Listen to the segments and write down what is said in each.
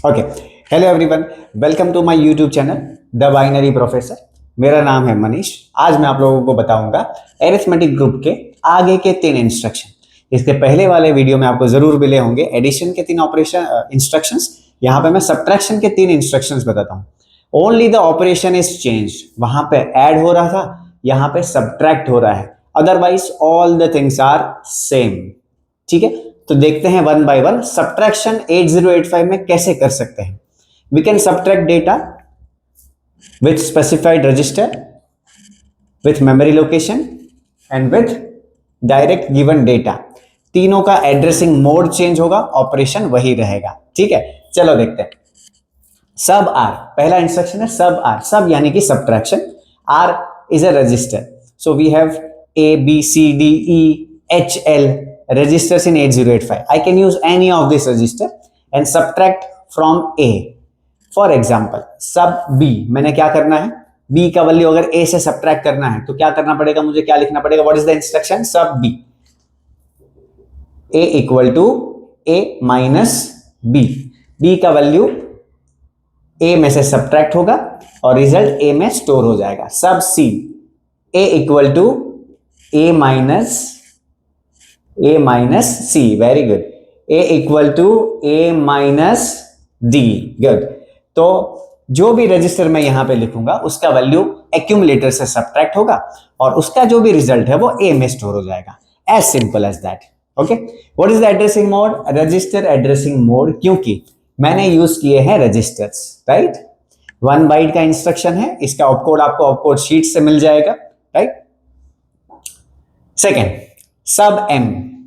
Okay, hello everyone, welcome to my YouTube channel the binary professor. मेरा नाम है मनीष। आज मैं आप लोगों को बताऊंगा एरिथमेटिक ग्रुप के आगे के 3 इंस्ट्रक्शन। इसके पहले वाले वीडियो में आपको जरूर मिले होंगे एडिशन के 3 ऑपरेशन इंस्ट्रक्शंस। यहाँ पे मैं सब्ट्रैक्शन के 3 इंस्ट्रक्शंस बताता हूँ। Only the operation is change, वहां पे ऐड हो रहा था, यहाँ पे सब्ट्रैक्ट हो रहा है, otherwise all the things are same. ठीक है, तो देखते हैं वन बाय वन सब्ट्रैक्शन 8085 में कैसे कर सकते हैं। We can subtract data with specified register, with memory location and with direct given data. तीनों का एड्रेसिंग मोड चेंज होगा, ऑपरेशन वही रहेगा। ठीक है, चलो देखते हैं। सब आर, पहला इंस्ट्रक्शन है सब आर। सब यानी कि subtraction, R is a register, so we have A B C D E H L registers in 8085. I can use any of this register and subtract from A. For example, sub B, मैंने क्या करना है, B का value अगर A से subtract करना है तो क्या करना पड़ेगा, मुझे क्या लिखना पड़ेगा, what is the instruction, sub B, A equal to A minus B. B का वैल्यू A में से subtract होगा और रिजल्ट A में स्टोर हो जाएगा। sub C, A equal to A minus C, very good. A equal to A minus D, good. तो जो भी रजिस्टर मैं यहां पे लिखूंगा उसका वैल्यू एक्यूमुलेटर से सब्ट्रैक्ट होगा और उसका जो भी रिजल्ट है वो A में स्टोर हो जाएगा। As simple as that. Okay, what is the addressing mode, register addressing mode, क्योंकि मैंने यूज किए हैं रजिस्टर्स, राइट। 1 बाइट का इंस्ट्रक्शन है, इसका ऑपकोड आपको ऑपकोड शीट से मिल जाएगा, राइट। सेकेंड, सब M,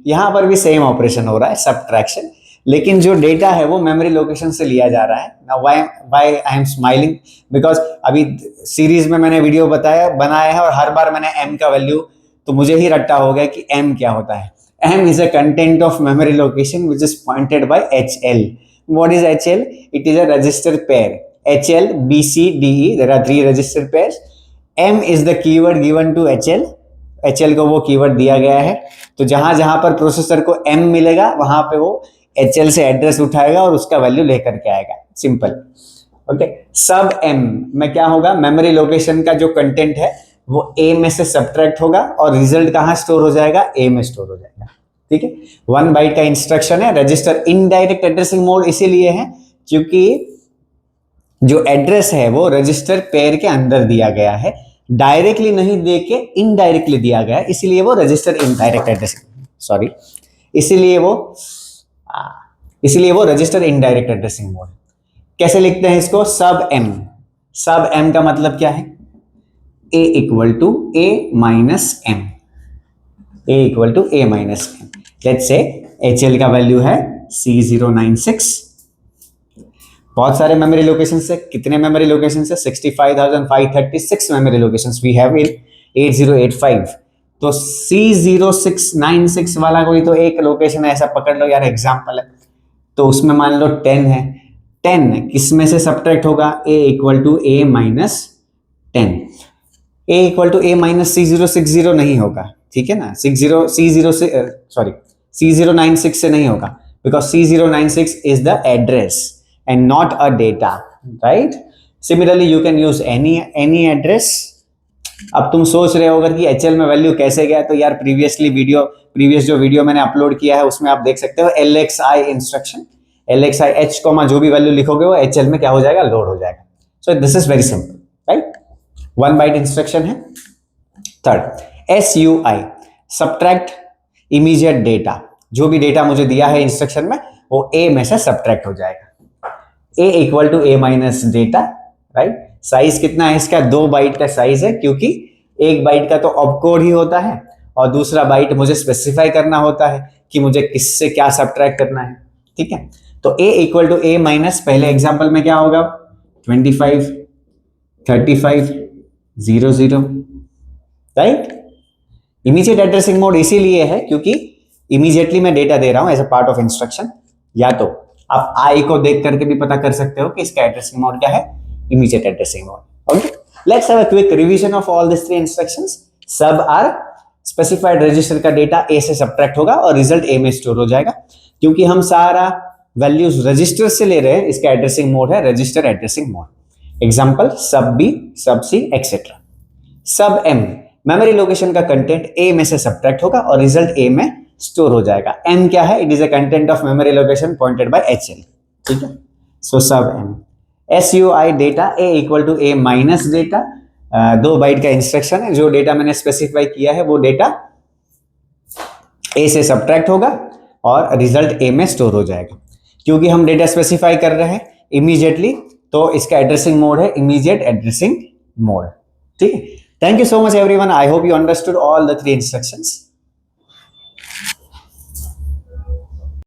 यहां पर भी सेम ऑपरेशन हो रहा है, सब्ट्रैक्शन, लेकिन जो डेटा है वो मेमोरी लोकेशन से लिया जा रहा है। Now why I am smiling, because अभी सीरीज में मैंने वीडियो बनाया है और हर बार मैंने M का वैल्यू, तो मुझे ही रट्टा हो गया कि M क्या होता है। M is a content of memory location which is pointed by HL. What is HL? It is a register pair. HL, BC, DE, there are 3 register pairs. M is the keyword given to HL. HL को वो keyword दिया गया है, तो जहां जहां पर processor को M मिलेगा वहां पे वो HL से एड्रेस उठाएगा और उसका वैल्यू लेकर के आएगा। सिंपल। ओके, सब M में क्या होगा, मेमोरी लोकेशन का जो कंटेंट है वो A में से सब्ट्रैक्ट होगा और रिजल्ट कहां स्टोर हो जाएगा, A में स्टोर हो जाएगा। ठीक है, 1 बाइट का इंस्ट्रक्शन है। रजिस्टर इनडायरेक्ट एड्रेसिंग मोड इसीलिए है क्योंकि जो एड्रेस है वो रजिस्टर पेयर के अंदर दिया गया है, डायरेक्टली नहीं दे के इनडायरेक्टली दिया गया है, इसीलिए वो रजिस्टर इनडायरेक्ट एड्रेसिंग, सॉरी, इसीलिए वो रजिस्टर इनडायरेक्ट एड्रेसिंग मोड। कैसे लिखते हैं इसको, सब M। सब M का मतलब क्या है, A equal to A minus M, A equal to A minus M। Let's say HL का वैल्यू है C096। बहुत सारे मेमोरी लोकेशन से, कितने मेमोरी लोकेशन से, 65,536 memory locations we have in 8085। तो C0696 वाला कोई तो एक लोकेशन ऐसा पकड़ लो यार, एग्जांपल है, तो उसमें मान लो 10 है। 10 किस में से सब्ट्रैक्ट होगा, A equal to A minus 10। A equal to A minus C060 नहीं होगा, ठीक है ना, C096 से नहीं होगा, because C096 is the address and not a data, right? Similarly you can use any address. अब तुम सोच रहे होगा कि HL में वैल्यू कैसे गया, तो यार प्रीवियस जो वीडियो मैंने अपलोड किया है उसमें आप देख सकते हो LXI instruction, LXI H comma जो भी वैल्यू लिखोगे वो HL में क्या हो जाएगा, लोड हो जाएगा। So this is very simple, right. 1 byte instruction है। Third, SUI, subtract immediate data. जो भी डेटा मुझे दिया है इंस्ट्रक्शन में वो A में से सब्ट्रैक्ट हो जाएगा। A equal to A minus data, right. Size कितना है इसका, 2 बाइट का साइज है, क्योंकि 1 बाइट का तो ऑपकोड ही होता है और दूसरा बाइट मुझे स्पेसिफाई करना होता है कि मुझे किससे क्या सब्ट्रैक्ट करना है। ठीक है, तो A equal to A minus, पहले एग्जांपल में क्या होगा, 25, 35, 00, राइट। इमीडिएट एड्रेसिंग मोड इसीलिए है क्योंकि इमीडिएटली मैं डेटा दे रहा हूं as a part of instruction. या तो आप आई को देख करके भी पता कर सकते हो कि इसका एड्रेसिंग मोड क्या है, immediate addressing mode. Okay, let's have a quick revision of all this 3 instructions. सब आर, स्पेसिफाइड रजिस्टर का डेटा ए से सब्ट्रैक्ट होगा और रिजल्ट ए में स्टोर हो जाएगा। क्योंकि हम सारा वैल्यूज रजिस्टर से ले रहे हैं, इसका एड्रेसिंग मोड है रजिस्टर एड्रेसिंग मोड। एग्जांपल सब बी, सब सी एक्सेट्रा। सब एम, मेमोरी लोकेशन का कंटेंट ए में से सब्ट्रैक्ट होगा और रिजल्ट ए में स्टोर हो जाएगा। एम क्या है? It is a content of memory location pointed by HL, ठीक है। So sub M. SUI data A equal to A minus data, 2 byte का इंस्ट्रक्शन है। जो डेटा मैंने स्पेसिफाई किया है वो डेटा ए से सब्ट्रैक्ट होगा और रिजल्ट ए में स्टोर हो जाएगा। क्योंकि हम डेटा स्पेसिफाई कर रहे हैं इमीडिएटली, तो इसका एड्रेसिंग मोड है इमीडिएट एड्रेसिंग मोड, ठीक है। Thank you so much everyone, I hope you understood all the 3 instructions.